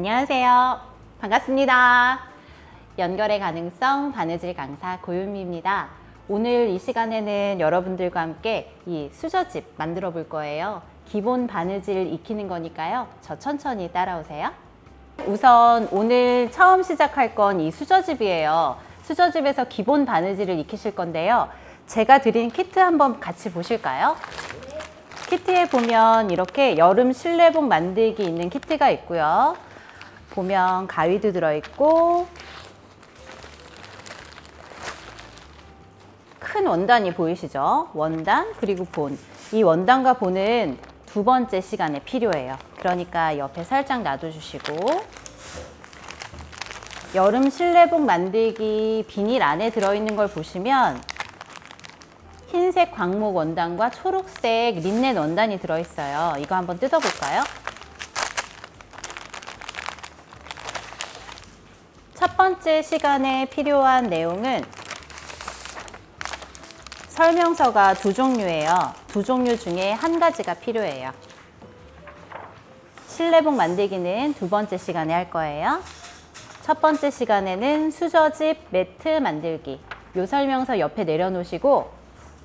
안녕하세요. 반갑습니다. 연결의 가능성 바느질 강사 고윤미입니다. 오늘 이 시간에는 여러분들과 함께 이 수저집 만들어 볼 거예요. 기본 바느질 익히는 거니까요. 저 천천히 따라오세요. 우선 오늘 처음 시작할 건 이 수저집이에요. 수저집에서 기본 바느질을 익히실 건데요. 제가 드린 키트 한번 같이 보실까요? 키트에 보면 이렇게 여름 실내복 만들기 있는 키트가 있고요. 보면 가위도 들어있고 큰 원단이 보이시죠? 원단 그리고 본. 이 원단과 본은 두 번째 시간에 필요해요. 그러니까 옆에 살짝 놔둬주시고 여름 실내복 만들기 비닐 안에 들어있는 걸 보시면 흰색 광목 원단과 초록색 린넨 원단이 들어있어요. 이거 한번 뜯어볼까요? 첫 번째 시간에 필요한 내용은 설명서가 두 종류예요. 두 종류 중에 한 가지가 필요해요. 실내복 만들기는 두 번째 시간에 할 거예요. 첫 번째 시간에는 수저집 매트 만들기. 이 설명서 옆에 내려놓으시고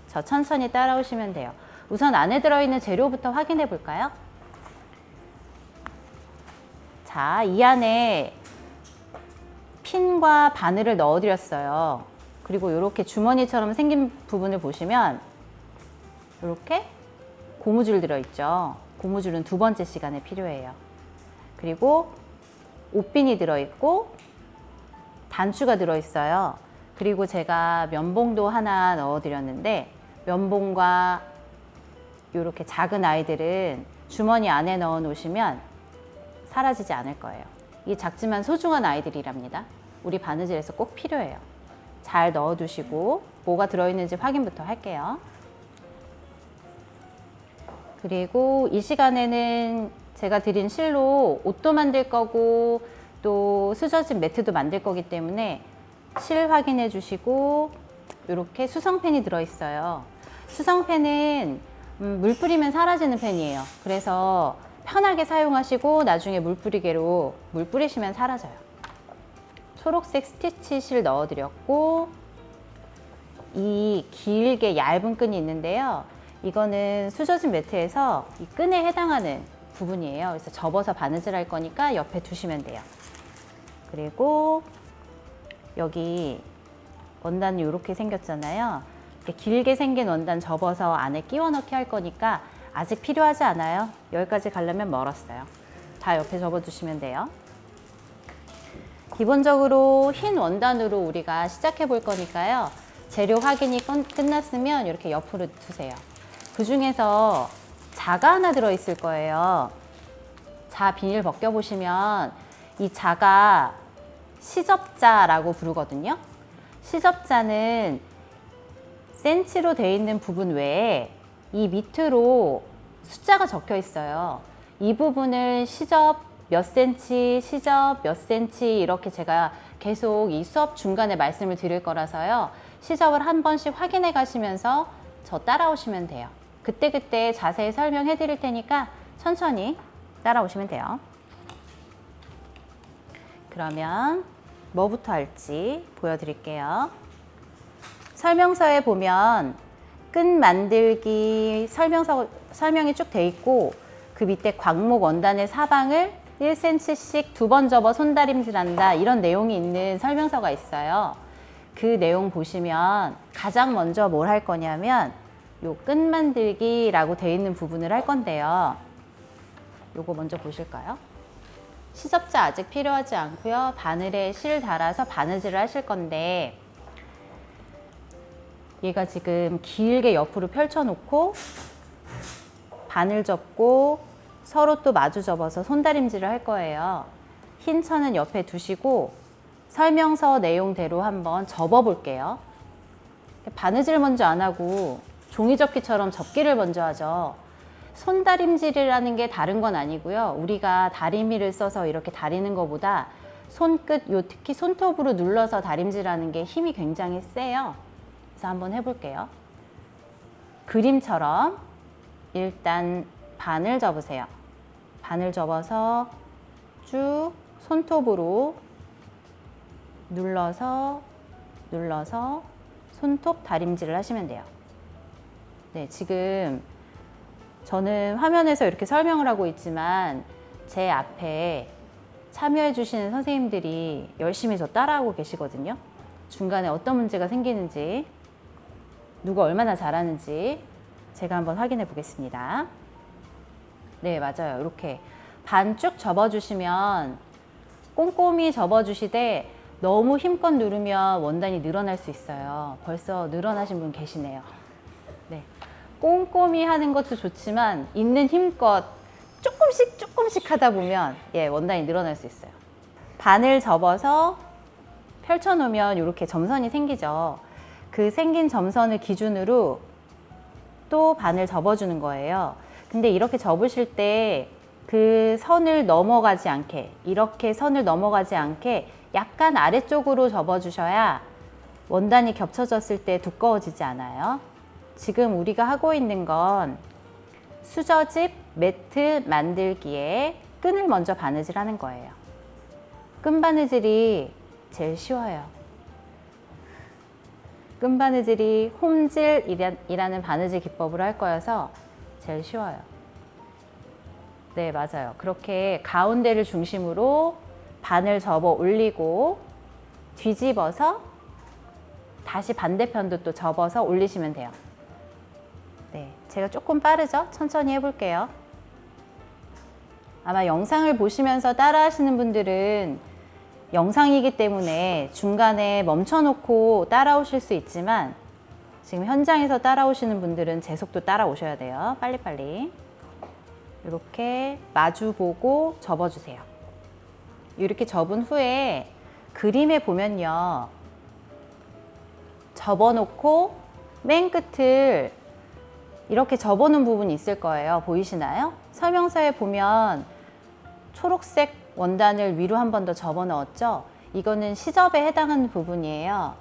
저 천천히 따라오시면 돼요. 우선 안에 들어있는 재료부터 확인해 볼까요? 자, 이 안에 핀과 바늘을 넣어 드렸어요. 그리고 이렇게 주머니처럼 생긴 부분을 보시면 이렇게 고무줄 들어있죠. 고무줄은 두 번째 시간에 필요해요. 그리고 옷핀이 들어있고 단추가 들어있어요. 그리고 제가 면봉도 하나 넣어 드렸는데 면봉과 이렇게 작은 아이들은 주머니 안에 넣어 놓으시면 사라지지 않을 거예요. 이 작지만 소중한 아이들이랍니다. 우리 바느질에서 꼭 필요해요. 잘 넣어 두시고 뭐가 들어있는지 확인부터 할게요. 그리고 이 시간에는 제가 드린 실로 옷도 만들 거고 또 수저집 매트도 만들 거기 때문에 실 확인해 주시고 이렇게 수성펜이 들어있어요. 수성펜은 물 뿌리면 사라지는 펜이에요. 그래서 편하게 사용하시고 나중에 물 뿌리개로 물 뿌리시면 사라져요. 초록색 스티치 실 넣어 드렸고 이 길게 얇은 끈이 있는데요. 이거는 수저집 매트에서 이 끈에 해당하는 부분이에요. 그래서 접어서 바느질 할 거니까 옆에 두시면 돼요. 그리고 여기 원단이 이렇게 생겼잖아요. 이렇게 길게 생긴 원단 접어서 안에 끼워 넣기 할 거니까 아직 필요하지 않아요. 여기까지 가려면 멀었어요. 다 옆에 접어 두시면 돼요. 기본적으로 흰 원단으로 우리가 시작해 볼 거니까요. 재료 확인이 끝났으면 이렇게 옆으로 두세요. 그 중에서 자가 하나 들어있을 거예요. 자 비닐 벗겨보시면 이 자가 시접자라고 부르거든요. 시접자는 센치로 되어 있는 부분 외에 이 밑으로 숫자가 적혀 있어요. 이 부분을 시접 몇 센치, 시접 몇 센치 이렇게 제가 계속 이 수업 중간에 말씀을 드릴 거라서요. 시접을 한 번씩 확인해 가시면서 저 따라오시면 돼요. 그때그때 자세히 설명해 드릴 테니까 천천히 따라오시면 돼요. 그러면 뭐부터 할지 보여드릴게요. 설명서에 보면 끈 만들기 설명이 쭉 돼 있고 그 밑에 광목 원단의 사방을 1cm씩 두 번 접어 손다림질한다 이런 내용이 있는 설명서가 있어요. 그 내용 보시면 가장 먼저 뭘 할 거냐면 요 끈 만들기라고 돼 있는 부분을 할 건데요. 요거 먼저 보실까요? 시접자 아직 필요하지 않고요. 바늘에 실 달아서 바느질을 하실 건데 얘가 지금 길게 옆으로 펼쳐 놓고 바늘 접고 서로 또 마주 접어서 손다림질을 할 거예요. 흰 천은 옆에 두시고 설명서 내용대로 한번 접어 볼게요. 바느질 먼저 안 하고 종이접기처럼 접기를 먼저 하죠. 손다림질이라는 게 다른 건 아니고요. 우리가 다리미를 써서 이렇게 다리는 것보다 손끝, 특히 손톱으로 눌러서 다림질하는 게 힘이 굉장히 세요. 그래서 한번 해볼게요. 그림처럼 일단 바늘 접으세요. 바늘 접어서 쭉 손톱으로 눌러서 손톱 다림질을 하시면 돼요. 네, 지금 저는 화면에서 이렇게 설명을 하고 있지만 제 앞에 참여해 주시는 선생님들이 열심히 저 따라하고 계시거든요. 중간에 어떤 문제가 생기는지, 누가 얼마나 잘하는지 제가 한번 확인해 보겠습니다. 네, 맞아요. 이렇게 반쭉 접어주시면, 꼼꼼히 접어주시되 너무 힘껏 누르면 원단이 늘어날 수 있어요. 벌써 늘어나신 분 계시네요. 네, 꼼꼼히 하는 것도 좋지만 있는 힘껏 조금씩 하다 보면 원단이 늘어날 수 있어요. 반을 접어서 펼쳐 놓으면 이렇게 점선이 생기죠. 그 생긴 점선을 기준으로 또 반을 접어주는 거예요. 근데 이렇게 접으실 때 그 선을 넘어가지 않게, 이렇게 선을 넘어가지 않게 약간 아래쪽으로 접어주셔야 원단이 겹쳐졌을 때 두꺼워지지 않아요. 지금 우리가 하고 있는 건 수저집 매트 만들기에 끈을 먼저 바느질 하는 거예요. 끈 바느질이 제일 쉬워요. 끈 바느질이 홈질이라는 바느질 기법으로 할 거여서 제일 쉬워요. 네, 맞아요. 그렇게 가운데를 중심으로 반을 접어 올리고 뒤집어서 다시 반대편도 또 접어서 올리시면 돼요. 네, 제가 조금 빠르죠? 천천히 해볼게요. 아마 영상을 보시면서 따라 하시는 분들은 영상이기 때문에 중간에 멈춰놓고 따라오실 수 있지만 지금 현장에서 따라오시는 분들은 제 속도 따라오셔야 돼요. 빨리빨리. 이렇게 마주보고 접어주세요. 이렇게 접은 후에 그림에 보면요, 접어놓고 맨 끝을 이렇게 접어놓은 부분이 있을 거예요. 보이시나요? 설명서에 보면 초록색 원단을 위로 한 번 더 접어 넣었죠? 이거는 시접에 해당하는 부분이에요.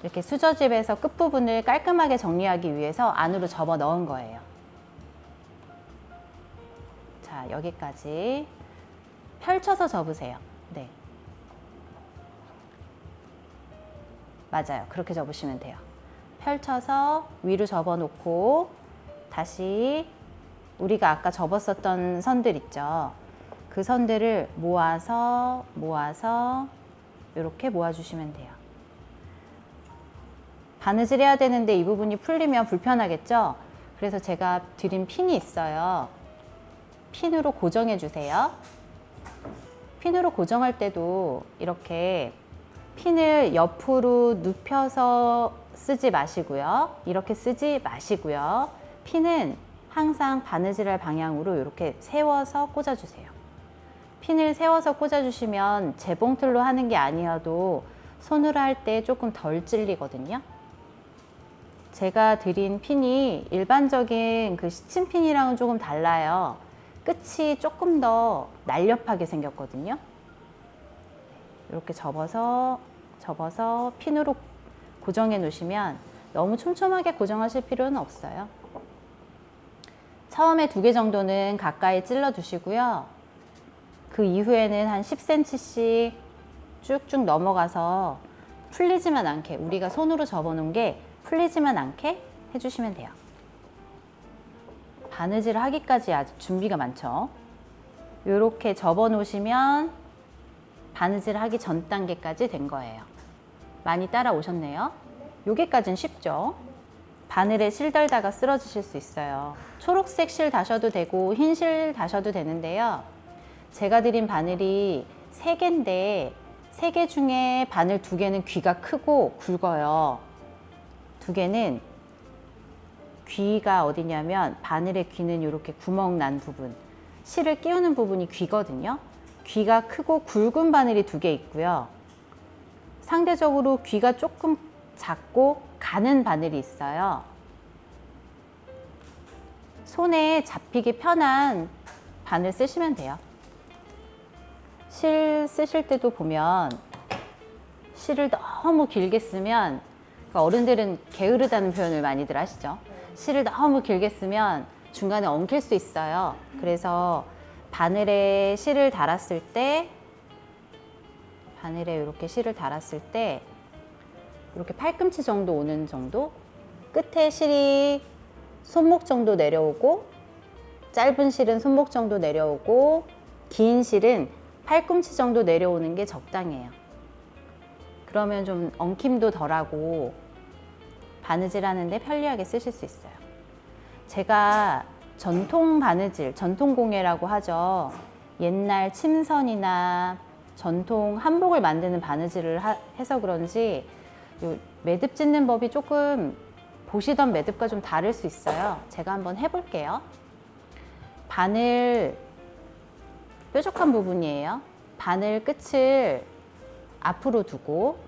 이렇게 수저집에서 끝부분을 깔끔하게 정리하기 위해서 안으로 접어 넣은 거예요. 자, 여기까지 펼쳐서 접으세요. 네, 맞아요. 그렇게 접으시면 돼요. 펼쳐서 위로 접어 놓고 다시 우리가 아까 접었었던 선들 있죠? 그 선들을 모아서 이렇게 모아주시면 돼요. 바느질 해야 되는데 이 부분이 풀리면 불편하겠죠? 그래서 제가 드린 핀이 있어요. 핀으로 고정해 주세요. 핀으로 고정할 때도 이렇게 핀을 옆으로 눕혀서 쓰지 마시고요. 이렇게 쓰지 마시고요. 핀은 항상 바느질할 방향으로 이렇게 세워서 꽂아주세요. 핀을 세워서 꽂아주시면 재봉틀로 하는 게 아니어도 손으로 할 때 조금 덜 찔리거든요. 제가 드린 핀이 일반적인 그 시침핀이랑은 조금 달라요. 끝이 조금 더 날렵하게 생겼거든요. 이렇게 접어서 핀으로 고정해 놓으시면 너무 촘촘하게 고정하실 필요는 없어요. 처음에 2개 정도는 가까이 찔러 두시고요. 그 이후에는 한 10cm씩 쭉쭉 넘어가서 풀리지만 않게, 우리가 손으로 접어 놓은 게 풀리지만 않게 해주시면 돼요. 바느질 하기까지 아직 준비가 많죠. 이렇게 접어 놓으시면 바느질 하기 전 단계까지 된 거예요. 많이 따라오셨네요. 여기까지는 쉽죠. 바늘에 실 달다가 쓰러지실 수 있어요. 초록색 실 다셔도 되고 흰 실 다셔도 되는데요. 제가 드린 바늘이 3개인데 3개 중에 바늘 2개는 귀가 크고 굵어요. 2개는 귀가 어디냐면 바늘의 귀는 이렇게 구멍 난 부분, 실을 끼우는 부분이 귀거든요. 귀가 크고 굵은 바늘이 2개 있고요. 상대적으로 귀가 조금 작고 가는 바늘이 있어요. 손에 잡히기 편한 바늘 쓰시면 돼요. 실 쓰실 때도 보면 실을 너무 길게 쓰면, 그러니까 어른들은 게으르다는 표현을 많이들 하시죠. 실을 너무 길게 쓰면 중간에 엉킬 수 있어요. 그래서 바늘에 실을 달았을 때 바늘에 이렇게 실을 달았을 때 이렇게 팔꿈치 정도 오는 정도, 끝에 실이 손목 정도 내려오고, 짧은 실은 손목 정도 내려오고, 긴 실은 팔꿈치 정도 내려오는 게 적당해요. 그러면 좀 엉킴도 덜하고 바느질 하는데 편리하게 쓰실 수 있어요. 제가 전통 바느질, 전통 공예라고 하죠. 옛날 침선이나 전통 한복을 만드는 바느질을 해서 그런지 요 매듭 짓는 법이 조금 보시던 매듭과 좀 다를 수 있어요. 제가 한번 해볼게요. 바늘 뾰족한 부분이에요. 바늘 끝을 앞으로 두고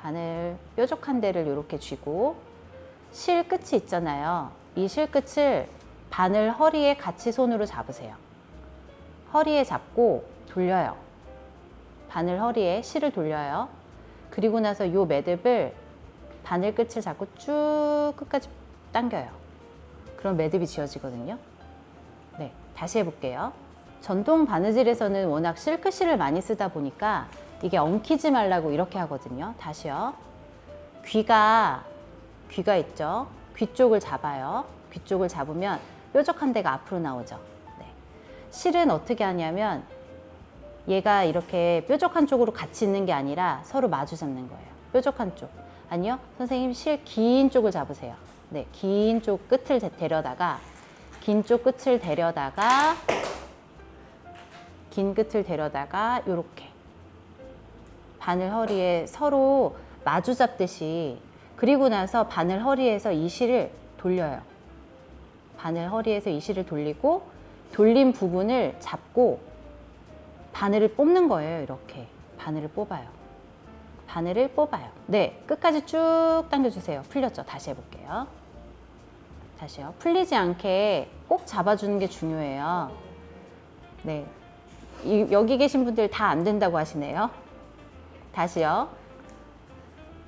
바늘 뾰족한 데를 이렇게 쥐고 실 끝이 있잖아요. 이 실 끝을 바늘 허리에 같이 손으로 잡으세요. 허리에 잡고 돌려요. 바늘 허리에 실을 돌려요. 그리고 나서 이 매듭을 바늘 끝을 잡고 쭉 끝까지 당겨요. 그럼 매듭이 지어지거든요. 네, 다시 해볼게요. 전통 바느질에서는 워낙 실크실을 많이 쓰다 보니까 이게 엉키지 말라고 이렇게 하거든요. 다시요. 귀가 있죠. 귀 쪽을 잡아요. 귀 쪽을 잡으면 뾰족한 데가 앞으로 나오죠. 네. 실은 어떻게 하냐면 얘가 이렇게 뾰족한 쪽으로 같이 있는 게 아니라 서로 마주 잡는 거예요. 뾰족한 쪽. 아니요. 선생님 실 긴 쪽을 잡으세요. 네, 긴 쪽 끝을 데려다가 긴 끝을 데려다가 요렇게 바늘 허리에 서로 마주 잡듯이, 그리고 나서 바늘 허리에서 이 실을 돌려요. 바늘 허리에서 이 실을 돌리고 돌린 부분을 잡고 바늘을 뽑는 거예요. 이렇게 바늘을 뽑아요. 네, 끝까지 쭉 당겨주세요. 풀렸죠? 다시 해볼게요. 다시요. 풀리지 않게 꼭 잡아주는 게 중요해요. 네, 여기 계신 분들 다 안 된다고 하시네요. 다시요.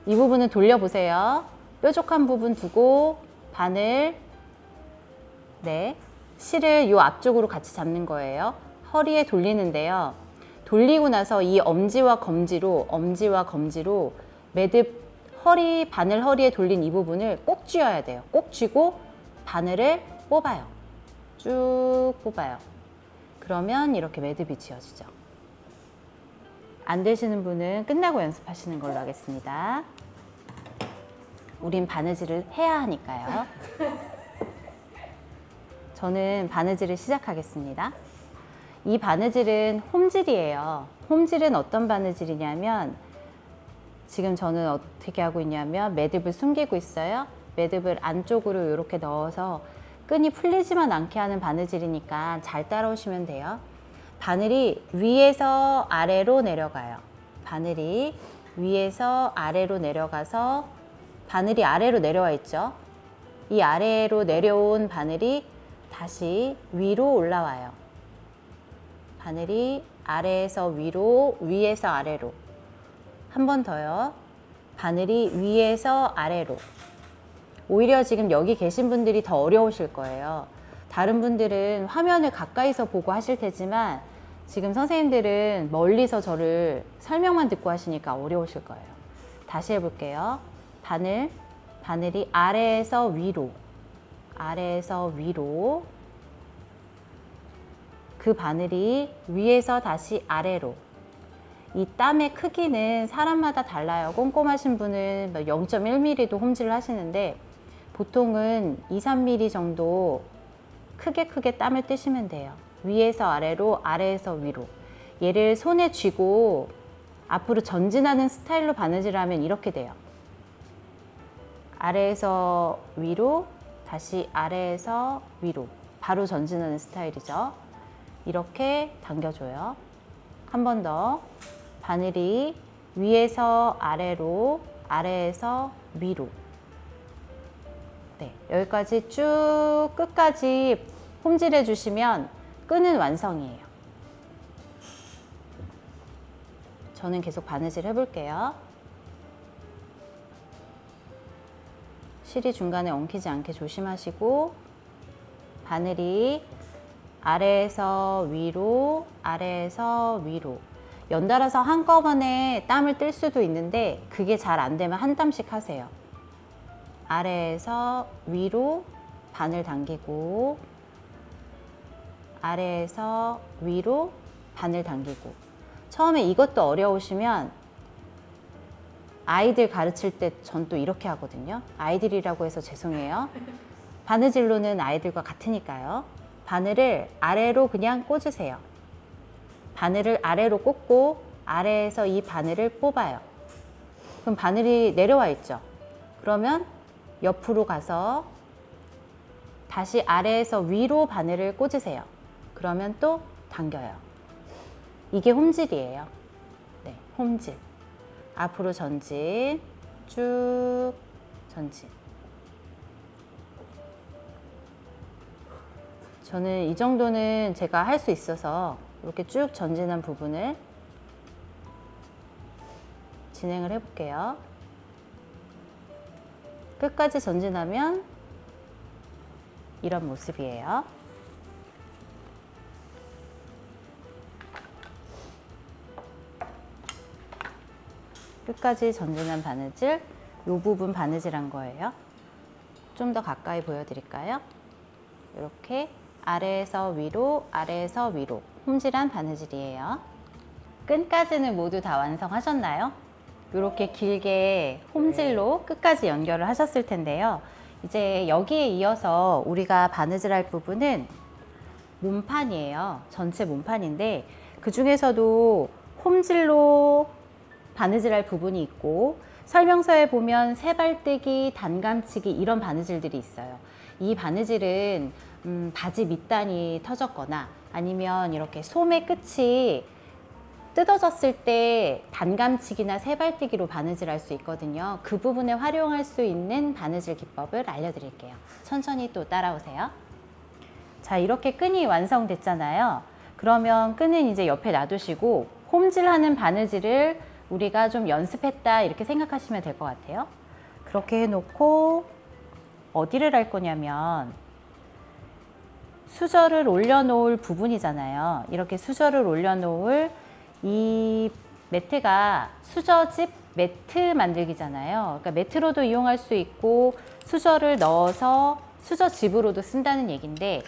이 부분은 돌려보세요. 뾰족한 부분 두고 바늘, 네, 실을 이 앞쪽으로 같이 잡는 거예요. 허리에 돌리는데요. 돌리고 나서 이 엄지와 검지로 매듭 바늘 허리에 돌린 이 부분을 꼭 쥐어야 돼요. 꼭 쥐고 바늘을 뽑아요. 쭉 뽑아요. 그러면 이렇게 매듭이 지어지죠. 안 되시는 분은 끝나고 연습하시는 걸로 하겠습니다. 우린 바느질을 해야 하니까요. 저는 바느질을 시작하겠습니다. 이 바느질은 홈질이에요. 홈질은 어떤 바느질이냐면, 지금 저는 어떻게 하고 있냐면 매듭을 숨기고 있어요. 매듭을 안쪽으로 이렇게 넣어서 끈이 풀리지만 않게 하는 바느질이니까 잘 따라오시면 돼요. 바늘이 위에서 아래로 내려가요. 바늘이 위에서 아래로 내려가서 바늘이 아래로 내려와 있죠. 이 아래로 내려온 바늘이 다시 위로 올라와요. 바늘이 아래에서 위로, 위에서 아래로. 한 번 더요. 바늘이 위에서 아래로. 오히려 지금 여기 계신 분들이 더 어려우실 거예요. 다른 분들은 화면을 가까이서 보고 하실 테지만 지금 선생님들은 멀리서 저를 설명만 듣고 하시니까 어려우실 거예요. 다시 해볼게요. 바늘이 아래에서 위로, 그 바늘이 위에서 다시 아래로. 이 땀의 크기는 사람마다 달라요. 꼼꼼하신 분은 0.1mm도 홈질을 하시는데 보통은 2, 3mm 정도 크게 땀을 뜨시면 돼요. 위에서 아래로, 아래에서 위로. 얘를 손에 쥐고 앞으로 전진하는 스타일로 바느질을 하면 이렇게 돼요. 아래에서 위로, 다시 아래에서 위로. 바로 전진하는 스타일이죠. 이렇게 당겨줘요. 한 번 더. 바늘이 위에서 아래로, 아래에서 위로. 네, 여기까지 쭉 끝까지 홈질해 주시면 끈은 완성이에요. 저는 계속 바느질 해볼게요. 실이 중간에 엉키지 않게 조심하시고, 바늘이 아래에서 위로, 아래에서 위로. 연달아서 한꺼번에 땀을 뜰 수도 있는데 그게 잘 안 되면 한 땀씩 하세요. 아래에서 위로 바늘 당기고, 아래에서 위로 바늘 당기고. 처음에 이것도 어려우시면 아이들 가르칠 때 전 또 이렇게 하거든요. 아이들이라고 해서 죄송해요. 바느질로는 아이들과 같으니까요. 바늘을 아래로 그냥 꽂으세요. 바늘을 아래로 꽂고 아래에서 이 바늘을 뽑아요. 그럼 바늘이 내려와 있죠. 그러면 옆으로 가서 다시 아래에서 위로 바늘을 꽂으세요. 그러면 또 당겨요. 이게 홈질이에요. 네, 홈질. 앞으로 전진, 쭉 전진. 저는 이 정도는 제가 할 수 있어서 이렇게 쭉 전진한 부분을 진행을 해볼게요. 끝까지 전진하면 이런 모습이에요. 끝까지 전진한 바느질, 이 부분 바느질한 거예요. 좀 더 가까이 보여드릴까요? 이렇게 아래에서 위로, 아래에서 위로 홈질한 바느질이에요. 끈까지는 모두 다 완성하셨나요? 이렇게 길게 홈질로 끝까지 연결을 하셨을 텐데요. 이제 여기에 이어서 우리가 바느질할 부분은 몸판이에요. 전체 몸판인데 그 중에서도 홈질로 바느질할 부분이 있고, 설명서에 보면 세발뜨기, 단감치기 이런 바느질들이 있어요. 이 바느질은 바지 밑단이 터졌거나 아니면 이렇게 소매 끝이 뜯어졌을 때 단감치기나 세발뜨기로 바느질할 수 있거든요. 그 부분에 활용할 수 있는 바느질 기법을 알려드릴게요. 천천히 또 따라오세요. 자, 이렇게 끈이 완성됐잖아요. 그러면 끈은 이제 옆에 놔두시고 홈질하는 바느질을 우리가 좀 연습했다 이렇게 생각하시면 될 것 같아요. 그렇게 해놓고 어디를 할 거냐면 수저를 올려놓을 부분이잖아요. 이렇게 수저를 올려놓을 이 매트가 수저집 매트 만들기잖아요. 그러니까 매트로도 이용할 수 있고 수저를 넣어서 수저집으로도 쓴다는 얘기인데,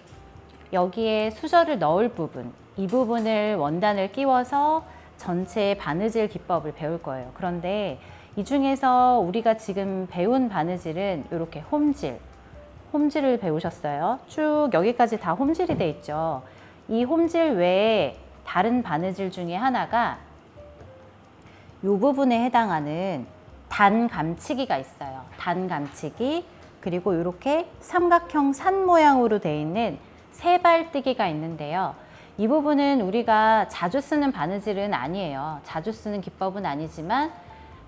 여기에 수저를 넣을 부분, 이 부분을 원단을 끼워서 전체 바느질 기법을 배울 거예요. 그런데 이 중에서 우리가 지금 배운 바느질은 이렇게 홈질을 배우셨어요. 쭉 여기까지 다 홈질이 돼 있죠. 이 홈질 외에 다른 바느질 중에 하나가 이 부분에 해당하는 단감치기가 있어요. 단감치기, 그리고 이렇게 삼각형 산 모양으로 되어 있는 세발뜨기가 있는데요. 이 부분은 우리가 자주 쓰는 바느질은 아니에요. 자주 쓰는 기법은 아니지만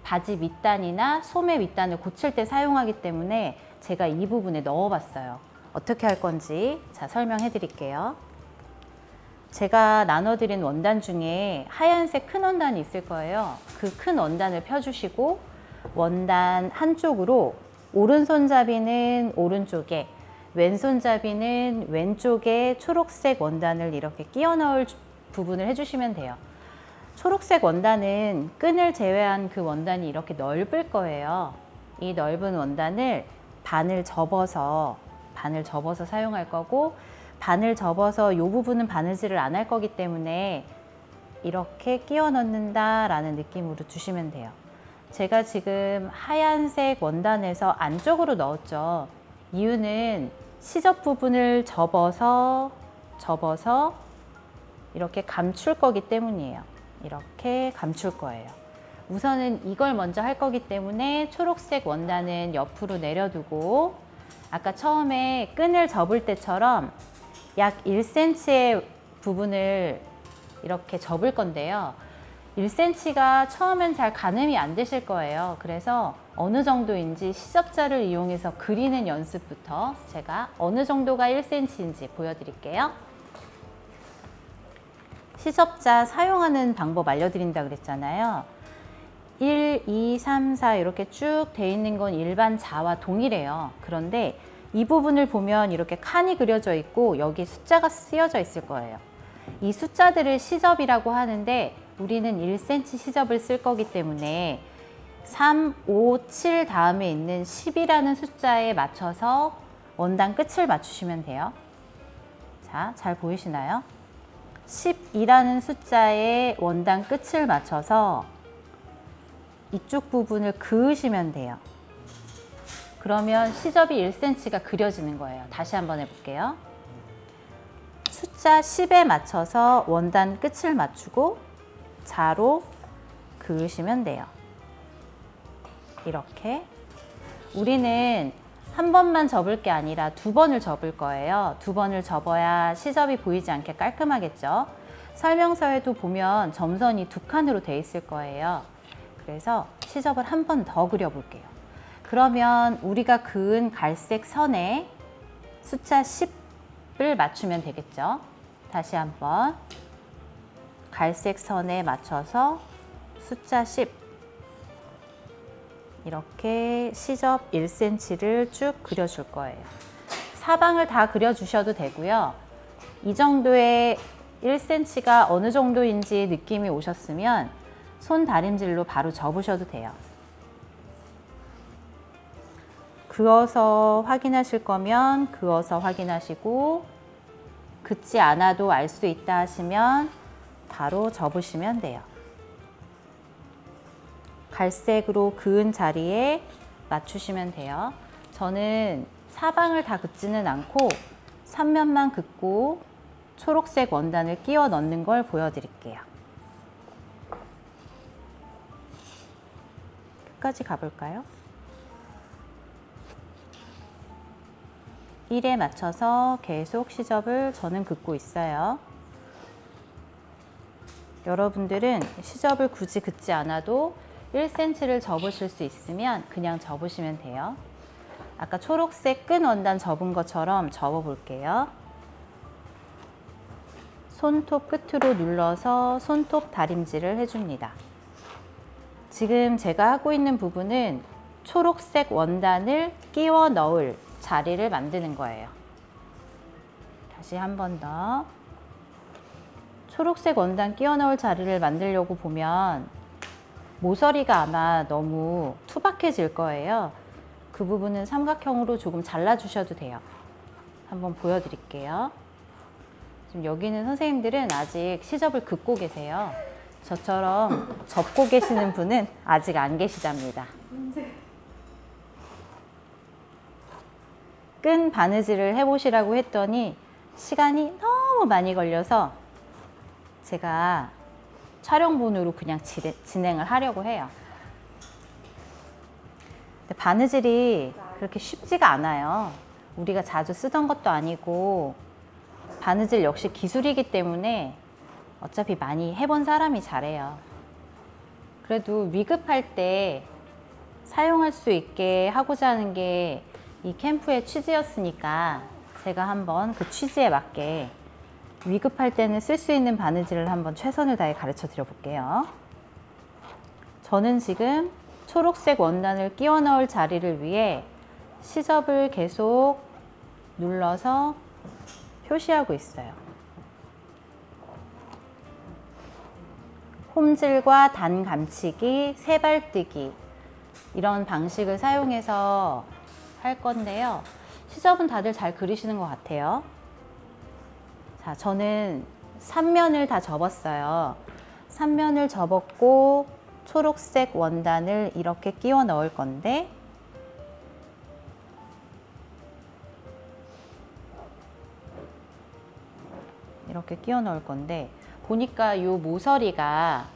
바지 밑단이나 소매 밑단을 고칠 때 사용하기 때문에 제가 이 부분에 넣어봤어요. 어떻게 할 건지 자 설명해 드릴게요. 제가 나눠드린 원단 중에 하얀색 큰 원단이 있을 거예요. 그 큰 원단을 펴주시고 원단 한쪽으로 오른손잡이는 오른쪽에, 왼손잡이는 왼쪽에 초록색 원단을 이렇게 끼워 넣을 부분을 해주시면 돼요. 초록색 원단은 끈을 제외한 그 원단이 이렇게 넓을 거예요. 이 넓은 원단을 반을 접어서 사용할 거고, 반을 접어서 이 부분은 바느질을 안 할 거기 때문에 이렇게 끼워 넣는다 라는 느낌으로 두시면 돼요. 제가 지금 하얀색 원단에서 안쪽으로 넣었죠. 이유는 시접 부분을 접어서 이렇게 감출 거기 때문이에요. 이렇게 감출 거예요. 우선은 이걸 먼저 할 거기 때문에 초록색 원단은 옆으로 내려두고, 아까 처음에 끈을 접을 때처럼 약 1cm의 부분을 이렇게 접을 건데요. 1cm가 처음엔 잘 가늠이 안 되실 거예요. 그래서 어느 정도인지 시접자를 이용해서 그리는 연습부터 제가 어느 정도가 1cm인지 보여드릴게요. 시접자 사용하는 방법 알려드린다 그랬잖아요. 1, 2, 3, 4 이렇게 쭉 돼 있는 건 일반 자와 동일해요. 그런데 이 부분을 보면 이렇게 칸이 그려져 있고 여기 숫자가 쓰여져 있을 거예요. 이 숫자들을 시접이라고 하는데 우리는 1cm 시접을 쓸 거기 때문에 3, 5, 7 다음에 있는 10이라는 숫자에 맞춰서 원단 끝을 맞추시면 돼요. 자, 잘 보이시나요? 10이라는 숫자에 원단 끝을 맞춰서 이쪽 부분을 그으시면 돼요. 그러면 시접이 1cm가 그려지는 거예요. 다시 한번 해볼게요. 숫자 10에 맞춰서 원단 끝을 맞추고 자로 그으시면 돼요. 이렇게. 우리는 한 번만 접을 게 아니라 2번을 접을 거예요. 2번을 접어야 시접이 보이지 않게 깔끔하겠죠. 설명서에도 보면 점선이 2칸으로 되어 있을 거예요. 그래서 시접을 한 번 더 그려볼게요. 그러면 우리가 그은 갈색 선에 숫자 10을 맞추면 되겠죠. 다시 한번 갈색 선에 맞춰서 숫자 10 이렇게 시접 1cm를 쭉 그려줄 거예요. 사방을 다 그려주셔도 되고요. 이 정도의 1cm가 어느 정도인지 느낌이 오셨으면 손 다림질로 바로 접으셔도 돼요. 그어서 확인하실 거면 그어서 확인하시고 긋지 않아도 알 수 있다 하시면 바로 접으시면 돼요. 갈색으로 그은 자리에 맞추시면 돼요. 저는 사방을 다 긋지는 않고 3면만 긋고 초록색 원단을 끼워 넣는 걸 보여드릴게요. 끝까지 가볼까요? 1에 맞춰서 계속 시접을 저는 긋고 있어요. 여러분들은 시접을 굳이 긋지 않아도 1cm를 접으실 수 있으면 그냥 접으시면 돼요. 아까 초록색 끈 원단 접은 것처럼 접어 볼게요. 손톱 끝으로 눌러서 손톱 다림질을 해줍니다. 지금 제가 하고 있는 부분은 초록색 원단을 끼워 넣을 자리를 만드는 거예요. 다시 한 번 더. 초록색 원단 끼워 넣을 자리를 만들려고 보면 모서리가 아마 너무 투박해질 거예요. 그 부분은 삼각형으로 조금 잘라주셔도 돼요. 한번 보여드릴게요. 지금 여기는 선생님들은 아직 시접을 긋고 계세요. 저처럼 접고 계시는 분은 아직 안 계시답니다. 끈 바느질을 해보시라고 했더니 시간이 너무 많이 걸려서 제가 촬영본으로 그냥 진행을 하려고 해요. 근데 바느질이 그렇게 쉽지가 않아요. 우리가 자주 쓰던 것도 아니고 바느질 역시 기술이기 때문에 어차피 많이 해본 사람이 잘해요. 그래도 위급할 때 사용할 수 있게 하고자 하는 게 이 캠프의 취지였으니까 제가 한번 그 취지에 맞게 위급할 때는 쓸 수 있는 바느질을 한번 최선을 다해 가르쳐 드려 볼게요. 저는 지금 초록색 원단을 끼워 넣을 자리를 위해 시접을 계속 눌러서 표시하고 있어요. 홈질과 단 감치기, 세발뜨기 이런 방식을 사용해서 할 건데요. 시접은 다들 잘 그리시는 것 같아요. 자, 저는 3면을 다 접었어요. 3면을 접었고 초록색 원단을 이렇게 끼워 넣을 건데 이렇게 끼워 넣을 건데 보니까 이 모서리가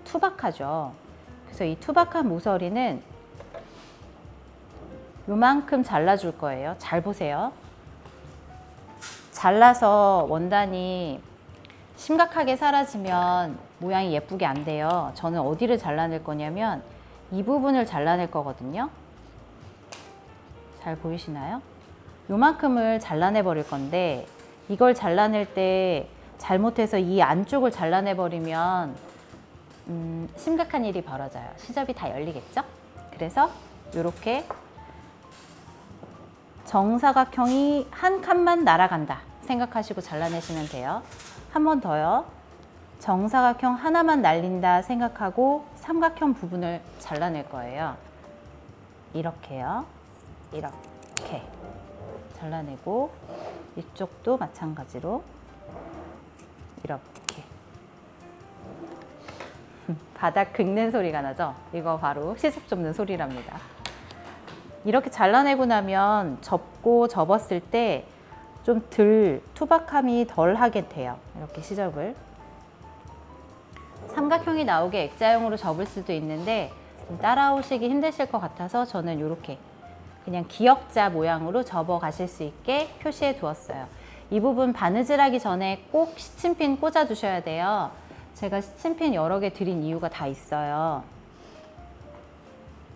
투박하죠. 그래서 이 투박한 모서리는 요만큼 잘라줄 거예요. 잘 보세요. 잘라서 원단이 심각하게 사라지면 모양이 예쁘게 안 돼요. 저는 어디를 잘라낼 거냐면 이 부분을 잘라낼 거거든요. 잘 보이시나요? 요만큼을 잘라내 버릴 건데 이걸 잘라낼 때 잘못해서 이 안쪽을 잘라내 버리면 심각한 일이 벌어져요. 시접이 다 열리겠죠? 그래서 이렇게 정사각형이 한 칸만 날아간다 생각하시고 잘라내시면 돼요. 한 번 더요. 정사각형 하나만 날린다 생각하고 삼각형 부분을 잘라낼 거예요. 이렇게요. 이렇게 잘라내고 이쪽도 마찬가지로 이렇게. 바닥 긁는 소리가 나죠? 이거 바로 시접 접는 소리랍니다. 이렇게 잘라내고 나면 접었을 때 좀 투박함이 덜 하게 돼요. 이렇게 시접을. 삼각형이 나오게 액자형으로 접을 수도 있는데 좀 따라오시기 힘드실 것 같아서 저는 이렇게 그냥 기역자 모양으로 접어 가실 수 있게 표시해 두었어요. 이 부분 바느질하기 전에 꼭 시침핀 꽂아 두셔야 돼요. 제가 시침핀 여러 개 드린 이유가 다 있어요.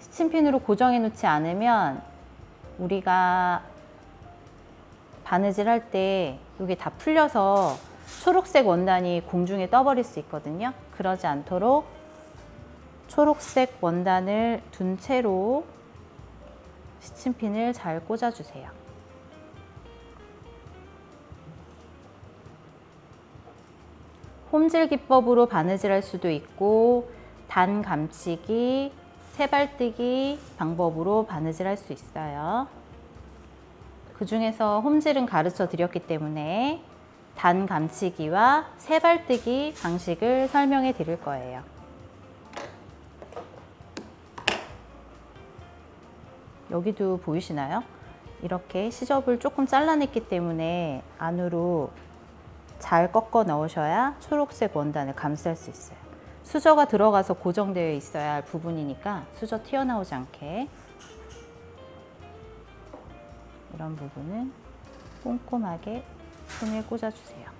시침핀으로 고정해 놓지 않으면 우리가 바느질 할 때 이게 다 풀려서 초록색 원단이 공중에 떠버릴 수 있거든요. 그러지 않도록 초록색 원단을 둔 채로 시침핀을 잘 꽂아주세요. 홈질 기법으로 바느질할 수도 있고 단 감치기, 세발뜨기 방법으로 바느질할 수 있어요. 그 중에서 홈질은 가르쳐 드렸기 때문에 단 감치기와 세발뜨기 방식을 설명해 드릴 거예요. 여기도 보이시나요? 이렇게 시접을 조금 잘라냈기 때문에 안으로 잘 꺾어 넣으셔야 초록색 원단을 감쌀 수 있어요. 수저가 들어가서 고정되어 있어야 할 부분이니까 수저 튀어나오지 않게 이런 부분은 꼼꼼하게 손을 꽂아주세요.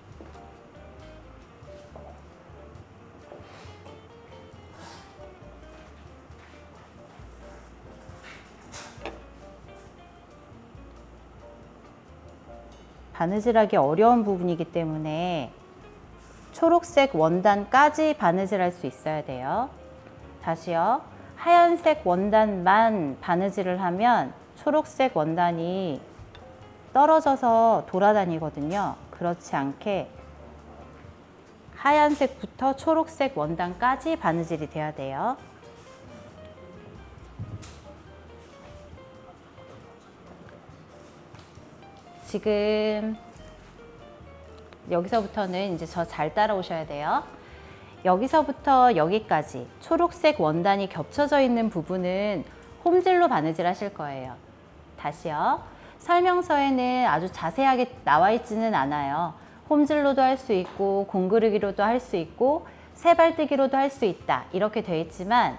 바느질하기 어려운 부분이기 때문에 초록색 원단까지 바느질할 수 있어야 돼요. 다시요. 하얀색 원단만 바느질을 하면 초록색 원단이 떨어져서 돌아다니거든요. 그렇지 않게 하얀색부터 초록색 원단까지 바느질이 돼야 돼요. 지금 여기서부터는 이제 저 잘 따라오셔야 돼요. 여기서부터 여기까지 초록색 원단이 겹쳐져 있는 부분은 홈질로 바느질 하실 거예요. 다시요. 설명서에는 아주 자세하게 나와 있지는 않아요. 홈질로도 할 수 있고 공그르기로도 할 수 있고 세발뜨기로도 할 수 있다 이렇게 되어 있지만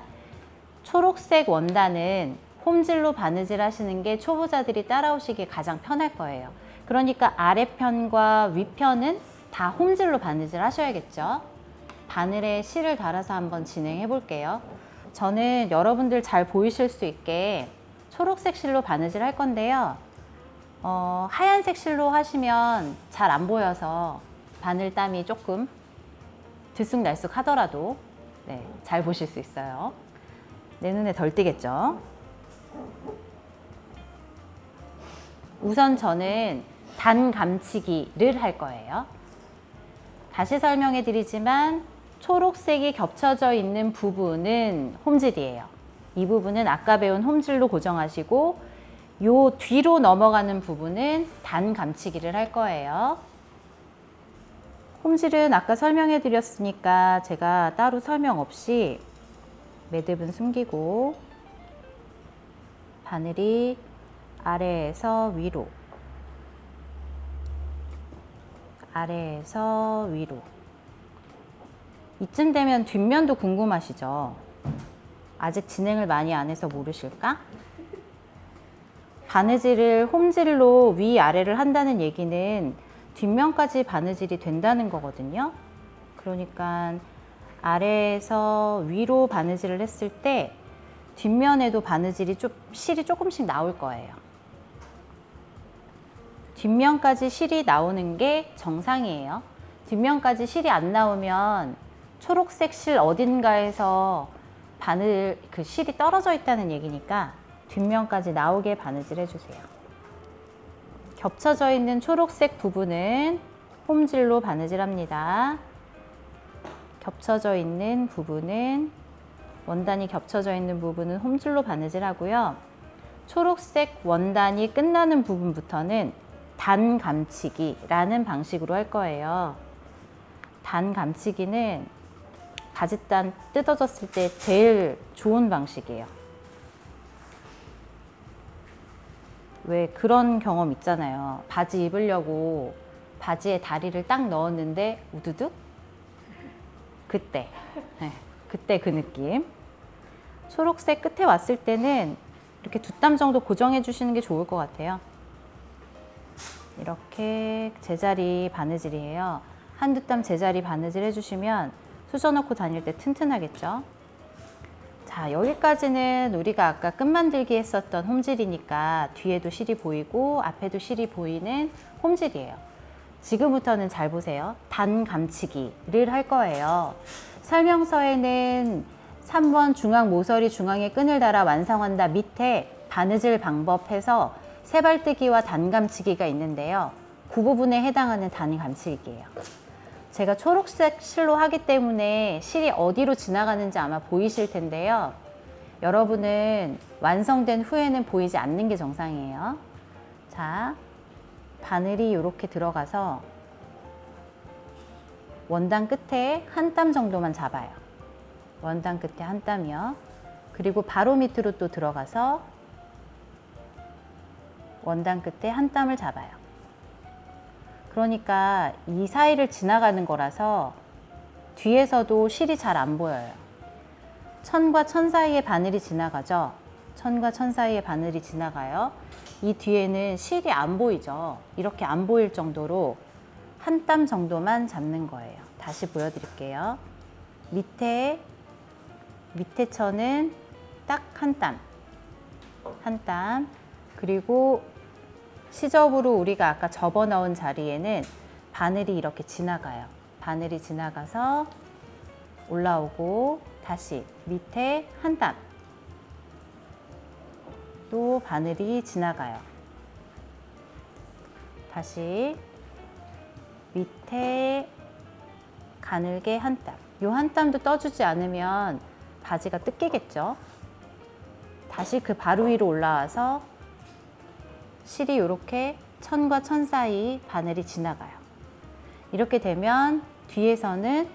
초록색 원단은 홈질로 바느질 하시는 게 초보자들이 따라오시기 가장 편할 거예요. 그러니까 아래편과 위편은 다 홈질로 바느질 하셔야겠죠. 바늘에 실을 달아서 한번 진행해 볼게요. 저는 여러분들 잘 보이실 수 있게 초록색 실로 바느질 할 건데요. 하얀색 실로 하시면 잘 안 보여서 바늘땀이 조금 들쑥날쑥 하더라도 잘 보실 수 있어요. 내 눈에 덜 띄겠죠. 우선 저는 단 감치기를 할 거예요. 다시 설명해 드리지만 초록색이 겹쳐져 있는 부분은 홈질이에요. 이 부분은 아까 배운 홈질로 고정하시고 요 뒤로 넘어가는 부분은 단 감치기를 할 거예요. 홈질은 아까 설명해 드렸으니까 제가 따로 설명 없이 매듭은 숨기고 바늘이 아래에서 위로 아래에서 위로 이쯤 되면 뒷면도 궁금하시죠? 아직 진행을 많이 안 해서 모르실까? 바느질을 홈질로 위아래를 한다는 얘기는 뒷면까지 바느질이 된다는 거거든요. 그러니까 아래에서 위로 바느질을 했을 때 뒷면에도 바느질이 실이 조금씩 나올 거예요. 뒷면까지 실이 나오는 게 정상이에요. 뒷면까지 실이 안 나오면 초록색 실 어딘가에서 그 실이 떨어져 있다는 얘기니까 뒷면까지 나오게 바느질 해주세요. 겹쳐져 있는 초록색 부분은 홈질로 바느질합니다. 겹쳐져 있는 부분은 원단이 겹쳐져 있는 부분은 홈질로 바느질 하고요. 초록색 원단이 끝나는 부분부터는 단 감치기라는 방식으로 할 거예요. 단 감치기는 바짓단 뜯어졌을 때 제일 좋은 방식이에요. 왜 그런 경험 있잖아요. 바지 입으려고 바지에 다리를 딱 넣었는데 우두둑? 그때. 네, 그때 그 느낌. 초록색 끝에 왔을 때는 이렇게 2땀 정도 고정해 주시는 게 좋을 것 같아요. 이렇게 제자리 바느질이에요. 1~2땀 제자리 바느질 해주시면 수저 넣고 다닐 때 튼튼하겠죠. 자, 여기까지는 우리가 아까 끝 만들기 했었던 홈질이니까 뒤에도 실이 보이고 앞에도 실이 보이는 홈질이에요. 지금부터는 잘 보세요. 단 감치기를 할 거예요. 설명서에는 3번 중앙 모서리 중앙에 끈을 달아 완성한다 밑에 바느질 방법 해서 세발뜨기와 단감치기가 있는데요. 그 부분에 해당하는 단감치기예요. 제가 초록색 실로 하기 때문에 실이 어디로 지나가는지 아마 보이실 텐데요. 여러분은 완성된 후에는 보이지 않는 게 정상이에요. 자, 바늘이 이렇게 들어가서 원단 끝에 1땀 정도만 잡아요. 원단 끝에 1땀이요. 그리고 바로 밑으로 또 들어가서 원단 끝에 1땀을 잡아요. 그러니까 이 사이를 지나가는 거라서 뒤에서도 실이 잘 안 보여요. 천과 천 사이에 바늘이 지나가죠. 천과 천 사이에 바늘이 지나가요. 이 뒤에는 실이 안 보이죠. 이렇게 안 보일 정도로 1땀 정도만 잡는 거예요. 다시 보여드릴게요. 밑에 천은 딱 1땀. 1땀. 그리고 시접으로 우리가 아까 접어 넣은 자리에는 바늘이 이렇게 지나가요. 바늘이 지나가서 올라오고 다시 밑에 1땀. 또 바늘이 지나가요. 다시 밑에 가늘게 1땀. 요 1땀도 떠주지 않으면 바지가 뜯기겠죠. 다시 그 바로 위로 올라와서 실이 이렇게 천과 천 사이 바늘이 지나가요. 이렇게 되면 뒤에서는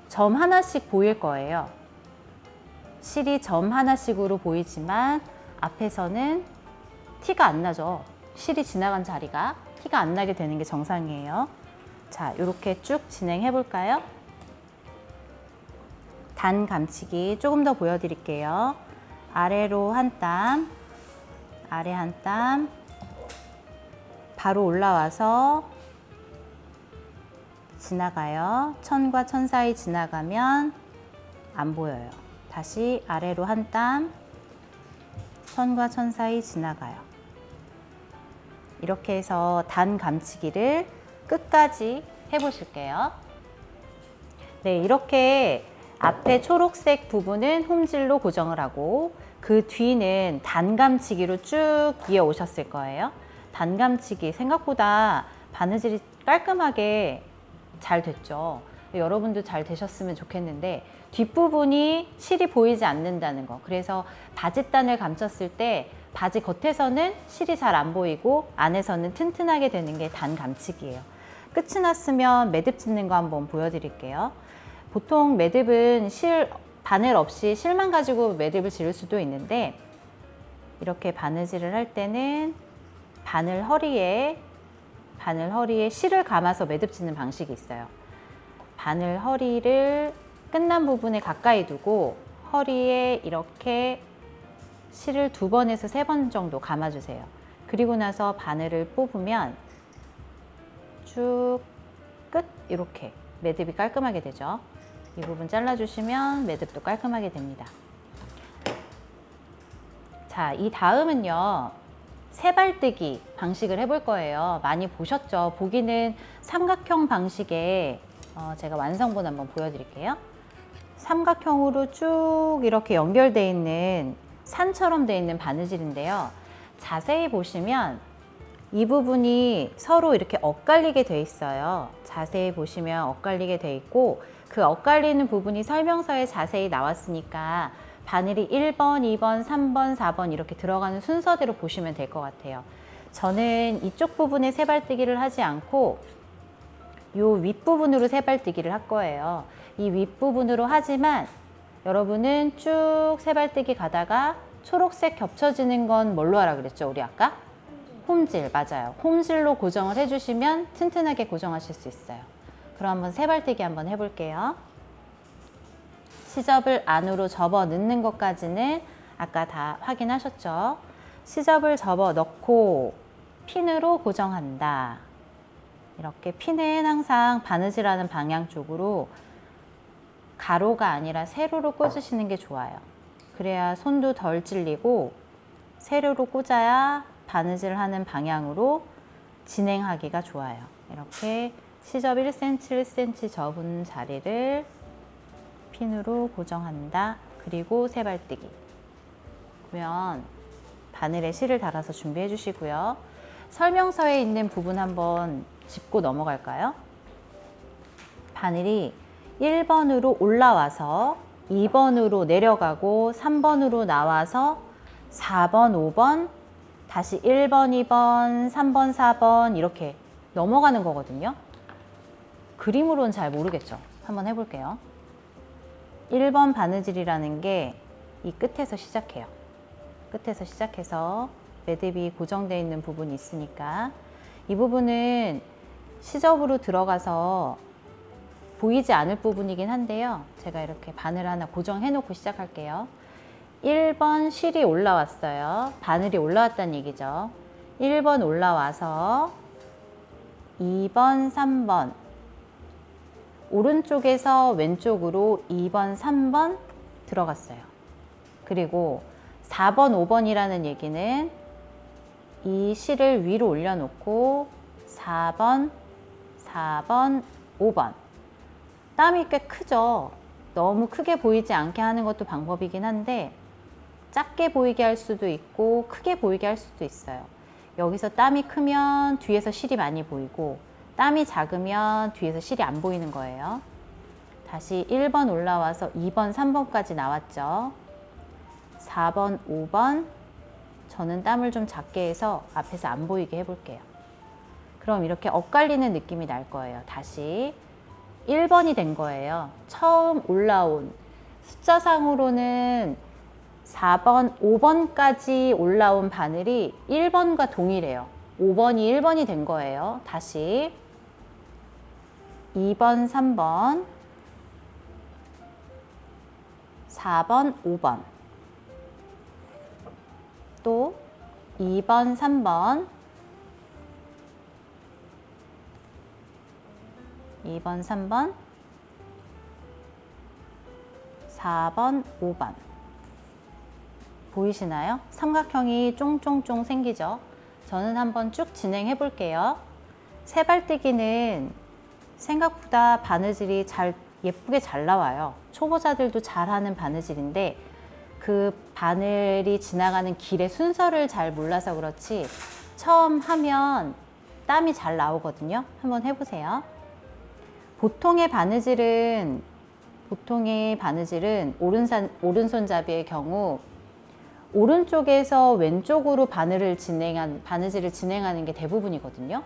점 하나씩 보일 거예요. 실이 점 하나씩으로 보이지만 앞에서는 티가 안 나죠. 실이 지나간 자리가 티가 안 나게 되는 게 정상이에요. 자, 이렇게 쭉 진행해 볼까요? 단 감치기 조금 더 보여드릴게요. 아래로 1땀, 아래 1땀, 바로 올라와서 지나가요. 천과 천 사이 지나가면 안 보여요. 다시 아래로 1땀, 천과 천 사이 지나가요. 이렇게 해서 단 감치기를 끝까지 해보실게요. 네, 이렇게 앞에 초록색 부분은 홈질로 고정을 하고 그 뒤는 단감치기로 쭉 이어 오셨을 거예요. 단감치기 생각보다 바느질이 깔끔하게 잘 됐죠. 여러분도 잘 되셨으면 좋겠는데 뒷부분이 실이 보이지 않는다는 거. 그래서 바짓단을 감췄을 때 바지 겉에서는 실이 잘 안 보이고 안에서는 튼튼하게 되는 게 단감치기예요. 끝이 났으면 매듭 짓는 거 한번 보여드릴게요. 보통 매듭은 바늘 없이 실만 가지고 매듭을 지을 수도 있는데 이렇게 바느질을 할 때는 바늘 허리에 실을 감아서 매듭 짓는 방식이 있어요. 바늘 허리를 끝난 부분에 가까이 두고 허리에 이렇게 실을 2번에서 3번 정도 감아주세요. 그리고 나서 바늘을 뽑으면 쭉 끝 이렇게 매듭이 깔끔하게 되죠. 이 부분 잘라주시면 매듭도 깔끔하게 됩니다. 자, 이 다음은요. 세발뜨기 방식을 해볼 거예요. 많이 보셨죠? 보기는 삼각형 방식의 제가 완성본 한번 보여드릴게요. 삼각형으로 쭉 이렇게 연결되어 있는 산처럼 되어 있는 바느질인데요. 자세히 보시면 이 부분이 서로 이렇게 엇갈리게 되어 있어요. 자세히 보시면 엇갈리게 되어 있고 그 엇갈리는 부분이 설명서에 자세히 나왔으니까 바늘이 1번, 2번, 3번, 4번 이렇게 들어가는 순서대로 보시면 될 것 같아요. 저는 이쪽 부분에 세발뜨기를 하지 않고 요 윗부분으로 세발뜨기를 할 거예요. 이 윗부분으로 하지만 여러분은 쭉 세발뜨기 가다가 초록색 겹쳐지는 건 뭘로 하라 그랬죠? 우리 아까? 홈질, 맞아요. 홈질로 고정을 해주시면 튼튼하게 고정하실 수 있어요. 그럼 한번 세발뜨기 한번 해볼게요. 시접을 안으로 접어 넣는 것까지는 아까 다 확인하셨죠? 시접을 접어 넣고 핀으로 고정한다. 이렇게 핀은 항상 바느질하는 방향 쪽으로 가로가 아니라 세로로 꽂으시는 게 좋아요. 그래야 손도 덜 찔리고 세로로 꽂아야 바느질하는 방향으로 진행하기가 좋아요. 이렇게 시접 1cm, 1cm 접은 자리를 핀으로 고정한다. 그리고 세발뜨기. 그러면 바늘에 실을 달아서 준비해 주시고요. 설명서에 있는 부분 한번 짚고 넘어갈까요? 바늘이 1번으로 올라와서 2번으로 내려가고 3번으로 나와서 4번, 5번, 다시 1번, 2번, 3번, 4번 이렇게 넘어가는 거거든요. 그림으로는 잘 모르겠죠. 한번 해볼게요. 1번 바느질이라는 게 이 끝에서 시작해요. 끝에서 시작해서 매듭이 고정되어 있는 부분이 있으니까 이 부분은 시접으로 들어가서 보이지 않을 부분이긴 한데요. 제가 이렇게 바늘 하나 고정해 놓고 시작할게요. 1번 실이 올라왔어요. 바늘이 올라왔다는 얘기죠. 1번 올라와서 2번, 3번 오른쪽에서 왼쪽으로 2번, 3번 들어갔어요. 그리고 4번, 5번이라는 얘기는 이 실을 위로 올려놓고 4번, 4번, 5번 땀이 꽤 크죠. 너무 크게 보이지 않게 하는 것도 방법이긴 한데 작게 보이게 할 수도 있고 크게 보이게 할 수도 있어요. 여기서 땀이 크면 뒤에서 실이 많이 보이고 땀이 작으면 뒤에서 실이 안 보이는 거예요. 다시 1번 올라와서 2번, 3번까지 나왔죠. 4번, 5번 저는 땀을 좀 작게 해서 앞에서 안 보이게 해볼게요. 그럼 이렇게 엇갈리는 느낌이 날 거예요. 다시 1번이 된 거예요. 처음 올라온 숫자상으로는 4번, 5번까지 올라온 바늘이 1번과 동일해요. 5번이 1번이 된 거예요. 다시 2번, 3번, 4번, 5번 또 2번, 3번 2번, 3번 4번, 5번 보이시나요? 삼각형이 쫑쫑쫑 생기죠? 저는 한번 쭉 진행해 볼게요. 세발뜨기는 생각보다 바느질이 예쁘게 잘 나와요. 초보자들도 잘하는 바느질인데 그 바늘이 지나가는 길의 순서를 잘 몰라서 그렇지 처음 하면 땀이 잘 나오거든요. 한번 해보세요. 보통의 바느질은 오른손잡이의 경우 오른쪽에서 왼쪽으로 바느질을 진행하는 게 대부분이거든요.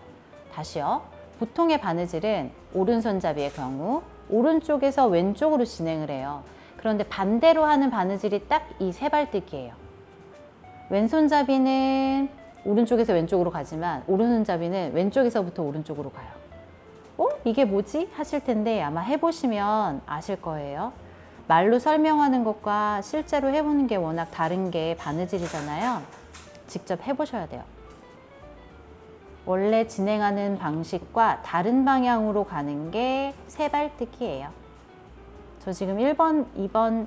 다시요. 보통의 바느질은 오른손잡이의 경우 오른쪽에서 왼쪽으로 진행을 해요. 그런데 반대로 하는 바느질이 딱 이 세발뜨기예요. 왼손잡이는 오른쪽에서 왼쪽으로 가지만 오른손잡이는 왼쪽에서부터 오른쪽으로 가요. 이게 뭐지? 하실 텐데 아마 해보시면 아실 거예요. 말로 설명하는 것과 실제로 해보는 게 워낙 다른 게 바느질이잖아요. 직접 해보셔야 돼요. 원래 진행하는 방식과 다른 방향으로 가는 게 세발뜨기예요. 저 지금 1번, 2번,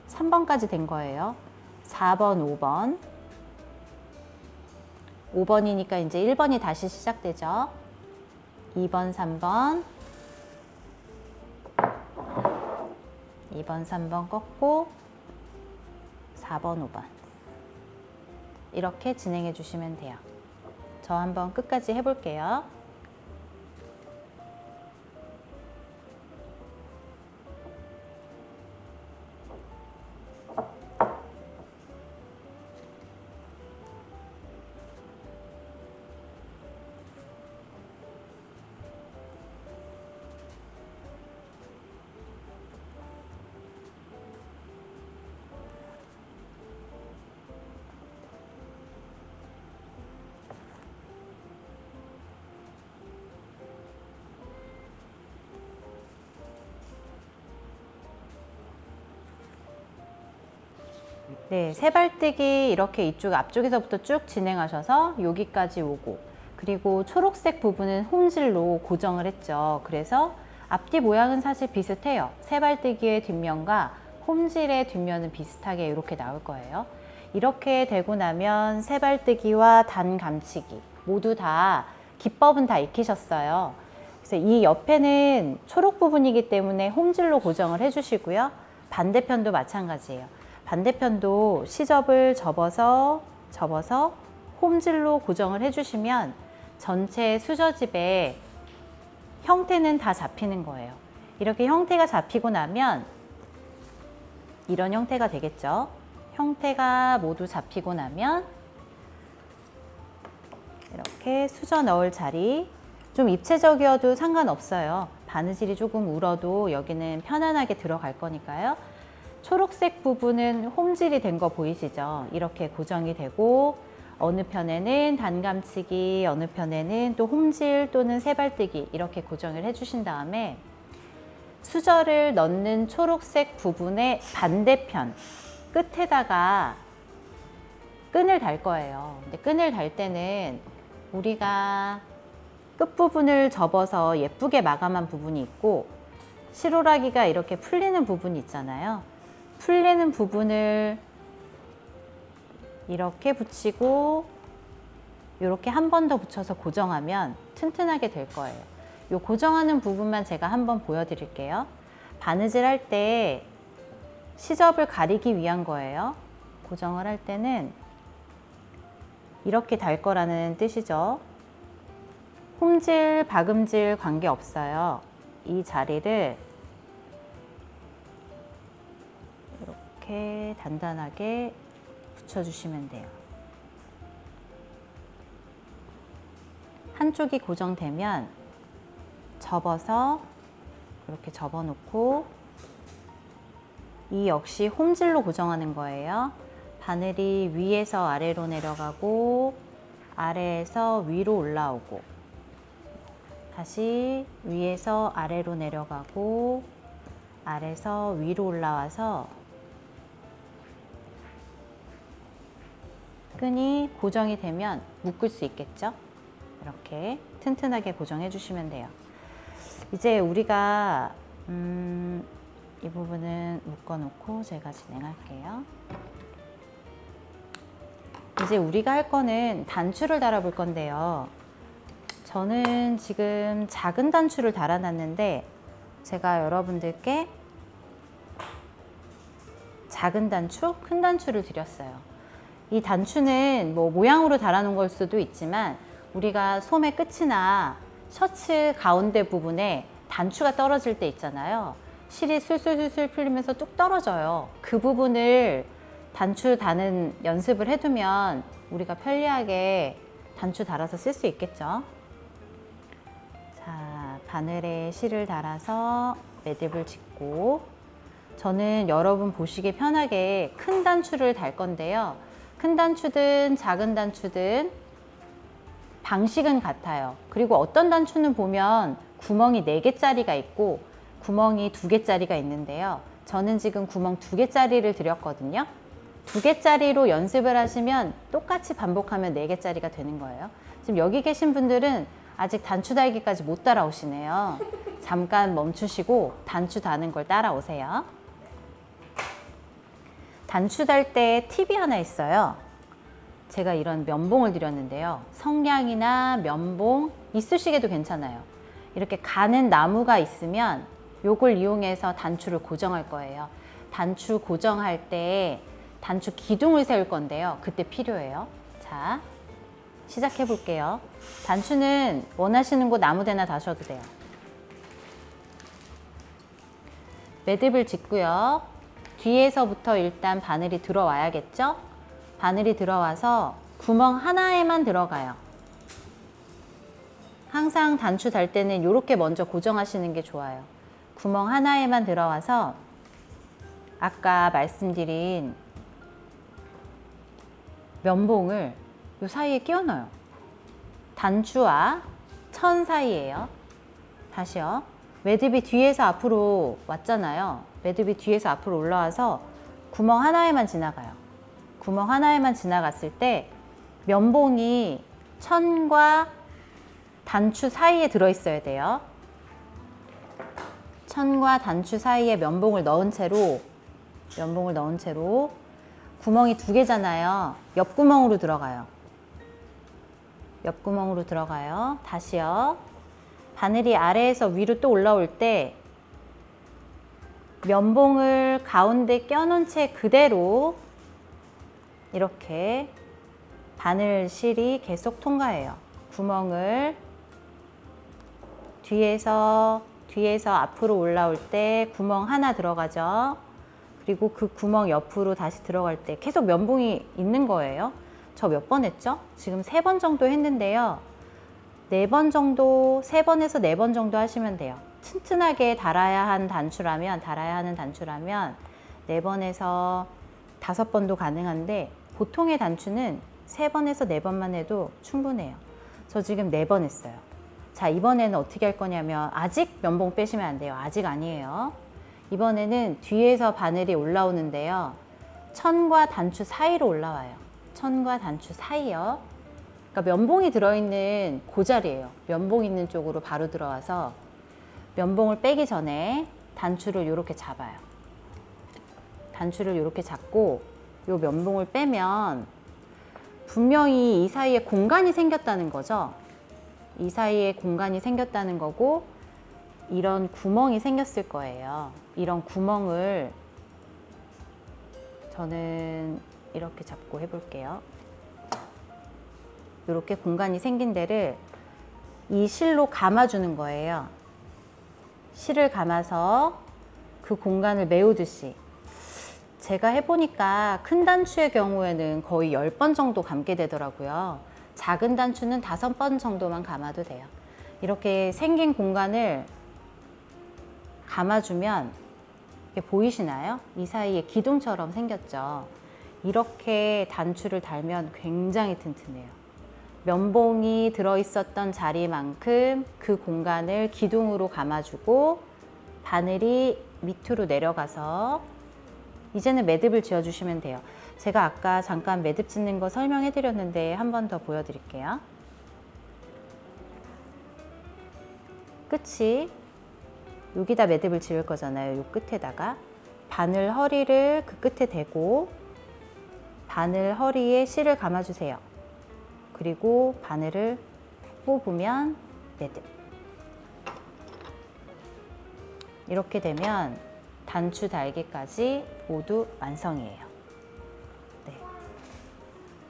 3번까지 된 거예요. 4번, 5번. 5번이니까 이제 1번이 다시 시작되죠. 2번, 3번. 2번, 3번 꺾고 4번, 5번. 이렇게 진행해 주시면 돼요. 저 한번 끝까지 해볼게요. 네, 세발뜨기 이렇게 이쪽 앞쪽에서부터 쭉 진행하셔서 여기까지 오고, 그리고 초록색 부분은 홈질로 고정을 했죠. 그래서 앞뒤 모양은 사실 비슷해요. 세발뜨기의 뒷면과 홈질의 뒷면은 비슷하게 이렇게 나올 거예요. 이렇게 되고 나면 세발뜨기와 단 감치기 모두 다 기법은 다 익히셨어요. 그래서 이 옆에는 초록 부분이기 때문에 홈질로 고정을 해주시고요. 반대편도 마찬가지예요. 반대편도 시접을 접어서 홈질로 고정을 해주시면 전체 수저집의 형태는 다 잡히는 거예요. 이렇게 형태가 잡히고 나면 이런 형태가 되겠죠. 형태가 모두 잡히고 나면 이렇게 수저 넣을 자리, 좀 입체적이어도 상관없어요. 바느질이 조금 울어도 여기는 편안하게 들어갈 거니까요. 초록색 부분은 홈질이 된 거 보이시죠? 이렇게 고정이 되고, 어느 편에는 단감치기, 어느 편에는 또 홈질 또는 세발뜨기 이렇게 고정을 해주신 다음에 수저를 넣는 초록색 부분의 반대편 끝에다가 끈을 달 거예요. 근데 끈을 달 때는 우리가 끝부분을 접어서 예쁘게 마감한 부분이 있고, 실오라기가 이렇게 풀리는 부분이 있잖아요. 풀리는 부분을 이렇게 붙이고 이렇게 한 번 더 붙여서 고정하면 튼튼하게 될 거예요. 이 고정하는 부분만 제가 한번 보여드릴게요. 바느질 할 때 시접을 가리기 위한 거예요. 고정을 할 때는 이렇게 달 거라는 뜻이죠. 홈질, 박음질 관계없어요. 이 자리를 이렇게 단단하게 붙여주시면 돼요. 한쪽이 고정되면 접어서 이렇게 접어놓고, 이 역시 홈질로 고정하는 거예요. 바늘이 위에서 아래로 내려가고 아래에서 위로 올라오고, 다시 위에서 아래로 내려가고 아래에서 위로 올라와서 끈이 고정이 되면 묶을 수 있겠죠? 이렇게 튼튼하게 고정해 주시면 돼요. 이제 우리가 이 부분은 묶어 놓고 제가 진행할게요. 이제 우리가 할 거는 단추를 달아 볼 건데요. 저는 지금 작은 단추를 달아 놨는데 제가 여러분들께 작은 단추, 큰 단추를 드렸어요. 이 단추는 뭐 모양으로 달아 놓은 걸 수도 있지만, 우리가 소매 끝이나 셔츠 가운데 부분에 단추가 떨어질 때 있잖아요. 실이 술술술술 풀리면서 뚝 떨어져요. 그 부분을 단추 다는 연습을 해두면 우리가 편리하게 단추 달아서 쓸 수 있겠죠. 자, 바늘에 실을 달아서 매듭을 짓고, 저는 여러분 보시기 편하게 큰 단추를 달 건데요. 큰 단추든 작은 단추든 방식은 같아요. 그리고 어떤 단추는 보면 구멍이 4개짜리가 있고 구멍이 2개짜리가 있는데요. 저는 지금 구멍 2개짜리를 드렸거든요. 2개짜리로 연습을 하시면 똑같이 반복하면 4개짜리가 되는 거예요. 지금 여기 계신 분들은 아직 단추 달기까지 못 따라오시네요. 잠깐 멈추시고 단추 다는 걸 따라오세요. 단추 달 때 팁이 하나 있어요. 제가 이런 면봉을 드렸는데요. 성냥이나 면봉, 이쑤시개도 괜찮아요. 이렇게 가는 나무가 있으면 요걸 이용해서 단추를 고정할 거예요. 단추 고정할 때 단추 기둥을 세울 건데요. 그때 필요해요. 자, 시작해 볼게요. 단추는 원하시는 곳 아무 데나 다셔도 돼요. 매듭을 짓고요. 뒤에서부터 일단 바늘이 들어와야겠죠? 바늘이 들어와서 구멍 하나에만 들어가요. 항상 단추 달 때는 이렇게 먼저 고정하시는 게 좋아요. 구멍 하나에만 들어와서 아까 말씀드린 면봉을 이 사이에 끼워 넣어요. 단추와 천 사이에요. 다시요. 매듭이 뒤에서 앞으로 왔잖아요. 매듭이 뒤에서 앞으로 올라와서 구멍 하나에만 지나가요. 구멍 하나에만 지나갔을 때 면봉이 천과 단추 사이에 들어있어야 돼요. 천과 단추 사이에 면봉을 넣은 채로 구멍이 두 개잖아요. 옆구멍으로 들어가요. 옆구멍으로 들어가요. 다시요. 바늘이 아래에서 위로 또 올라올 때 면봉을 가운데 껴놓은 채 그대로 이렇게 바늘실이 계속 통과해요. 구멍을 뒤에서 앞으로 올라올 때 구멍 하나 들어가죠. 그리고 그 구멍 옆으로 다시 들어갈 때 계속 면봉이 있는 거예요. 저 몇 번 했죠? 지금 3번 정도 했는데요. 4번 정도, 3번에서 4번 정도 하시면 돼요. 튼튼하게 달아야 하는 단추라면 4번에서 5번도 가능한데 보통의 단추는 3번에서 4번만 해도 충분해요. 저 지금 4번 했어요. 자, 이번에는 어떻게 할 거냐면 아직 면봉 빼시면 안 돼요. 아직 아니에요. 이번에는 뒤에서 바늘이 올라오는데요. 천과 단추 사이로 올라와요. 천과 단추 사이요. 그러니까 면봉이 들어있는 그 자리예요. 면봉 있는 쪽으로 바로 들어와서 면봉을 빼기 전에 단추를 이렇게 잡아요. 단추를 이렇게 잡고 이 면봉을 빼면 분명히 이 사이에 공간이 생겼다는 거죠. 이 사이에 공간이 생겼다는 거고 이런 구멍이 생겼을 거예요. 이런 구멍을 저는 이렇게 잡고 해볼게요. 이렇게 공간이 생긴 데를 이 실로 감아주는 거예요. 실을 감아서 그 공간을 메우듯이. 제가 해보니까 큰 단추의 경우에는 거의 10번 정도 감게 되더라고요. 작은 단추는 5번 정도만 감아도 돼요. 이렇게 생긴 공간을 감아주면 이게 보이시나요? 이 사이에 기둥처럼 생겼죠. 이렇게 단추를 달면 굉장히 튼튼해요. 면봉이 들어있었던 자리만큼 그 공간을 기둥으로 감아주고 바늘이 밑으로 내려가서 이제는 매듭을 지어주시면 돼요. 제가 아까 잠깐 매듭 짓는 거 설명해 드렸는데 한 번 더 보여드릴게요. 끝이 여기다 매듭을 지을 거잖아요. 이 끝에다가 바늘 허리를 그 끝에 대고 바늘 허리에 실을 감아주세요. 그리고 바늘을 뽑으면 매듭. 이렇게 되면 단추 달기까지 모두 완성이에요. 네.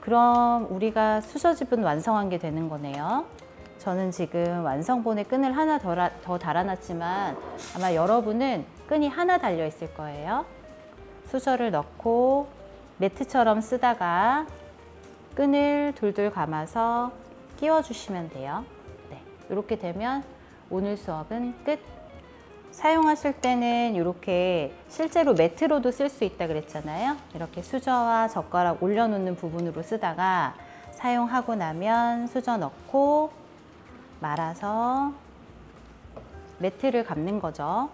그럼 우리가 수저집은 완성한 게 되는 거네요. 저는 지금 완성본에 끈을 하나 더 달아놨지만 아마 여러분은 끈이 하나 달려 있을 거예요. 수저를 넣고 매트처럼 쓰다가 끈을 둘둘 감아서 끼워주시면 돼요. 네, 이렇게 되면 오늘 수업은 끝. 사용하실 때는 이렇게 실제로 매트로도 쓸 수 있다 그랬잖아요. 이렇게 수저와 젓가락 올려놓는 부분으로 쓰다가 사용하고 나면 수저 넣고 말아서 매트를 감는 거죠.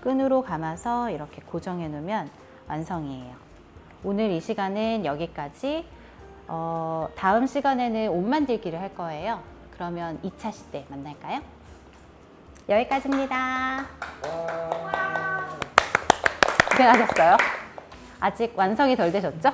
끈으로 감아서 이렇게 고정해 놓으면 완성이에요. 오늘 이 시간은 여기까지. 다음 시간에는 옷 만들기를 할 거예요. 그러면 2차 시대 만날까요? 여기까지입니다. 고생하셨어요. 아직 완성이 덜 되셨죠?